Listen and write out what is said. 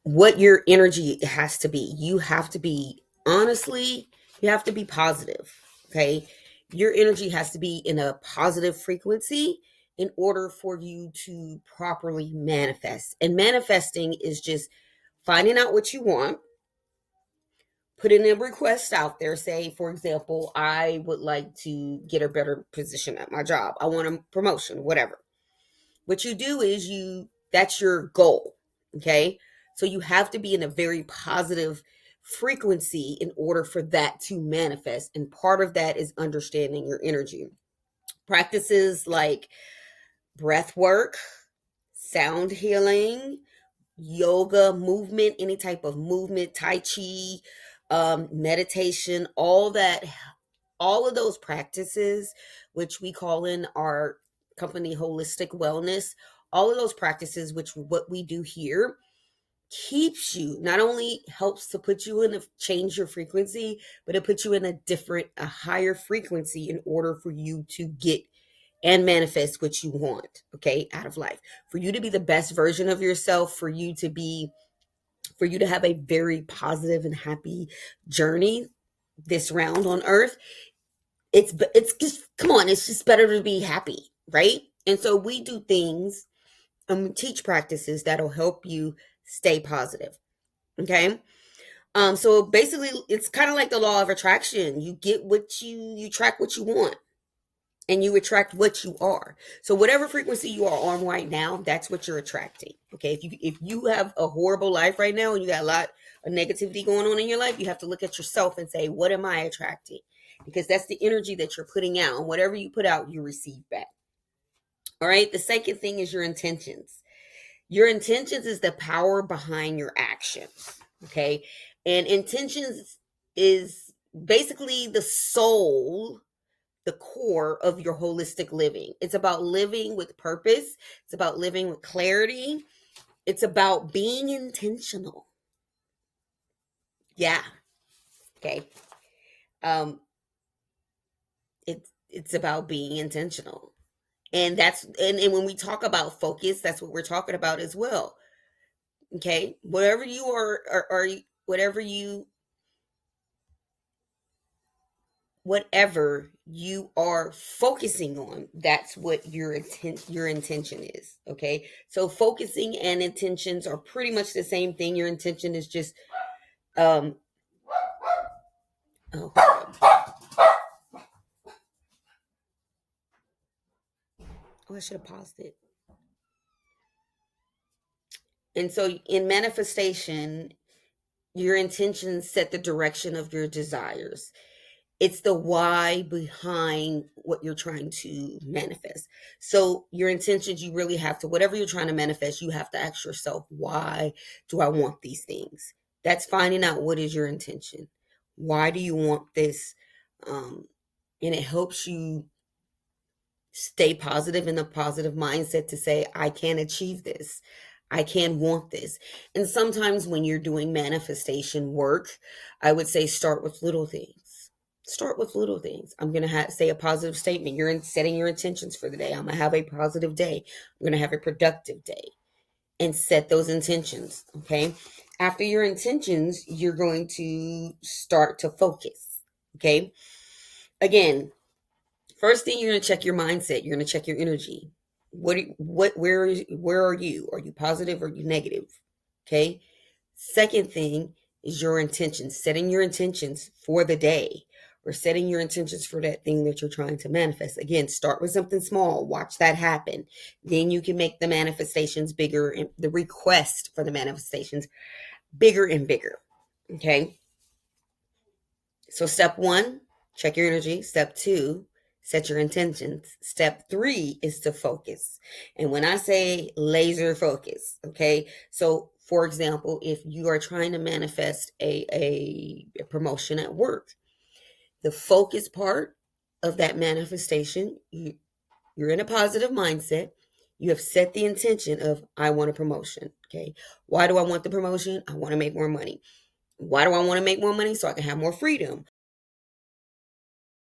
what your energy has to be. You have to be, honestly, you have to be positive. Okay. Your energy has to be in a positive frequency in order for you to properly manifest. And manifesting is just finding out what you want, putting a request out there. Say, for example, I would like to get a better position at my job. I want a promotion, whatever. What you do is that's your goal. Okay. So you have to be in a very positive frequency in order for that to manifest. And part of that is understanding your energy. Practices like breath work, sound healing, yoga, movement, any type of movement, tai chi, meditation, all of those practices, which we call in our company holistic wellness, all of those practices, which what we do here, keeps you, not only helps to put you in a change your frequency, but it puts you in a higher frequency in order for you to get and manifest what you want, okay, out of life. For you to be the best version of yourself, for you to have a very positive and happy journey this round on earth, it's just, come on, it's just better to be happy, right? And so we do things, teach practices that'll help you stay positive. Okay. So basically it's kind of like the law of attraction. You get what you track what you want, and you attract what you are. So whatever frequency you are on right now, that's what you're attracting. Okay. If you have a horrible life right now and you got a lot of negativity going on in your life, you have to look at yourself and say, what am I attracting? Because that's the energy that you're putting out, and whatever you put out, you receive back. All right. The second thing is your intentions. Your intentions is the power behind your actions. Okay. And intentions is basically the soul, the core of your holistic living. It's about living with purpose. It's about living with clarity. It's about being intentional. Yeah. Okay. Um, it's about being intentional. And when we talk about focus, that's what we're talking about as well. Okay. Whatever you are focusing on, that's what your intention is. Okay. So focusing and intentions are pretty much the same thing. Your intention is just um oh, I should have paused it. And so in manifestation, your intentions set the direction of your desires. It's the why behind what you're trying to manifest. So your intentions, you really have to, whatever you're trying to manifest, you have to ask yourself, why do I want these things? That's finding out what is your intention. Why do you want this? And it helps you stay positive, in a positive mindset to say, I can achieve this. I can want this. And sometimes when you're doing manifestation work, I would say start with little things. Start with little things. I'm going to say a positive statement. You're setting your intentions for the day. I'm going to have a positive day. I'm going to have a productive day, and set those intentions. Okay. After your intentions, you're going to start to focus. Okay. Again, first thing, you're going to check your mindset. You're going to check your energy. Where are you? Are you positive or are you negative? Okay. Second thing is your intentions, setting your intentions for the day, or setting your intentions for that thing that you're trying to manifest. Again, start with something small, watch that happen. Then you can make the manifestations bigger, and the request for the manifestations bigger and bigger. Okay. So step one, check your energy. Step two, set your intentions. Step three is to focus. And when I say laser focus, okay, so for example, if you are trying to manifest a promotion at work, the focus part of that manifestation, you're in a positive mindset. You have set the intention of, I want a promotion. Okay. Why do I want the promotion? I want to make more money. Why do I want to make more money? So I can have more freedom.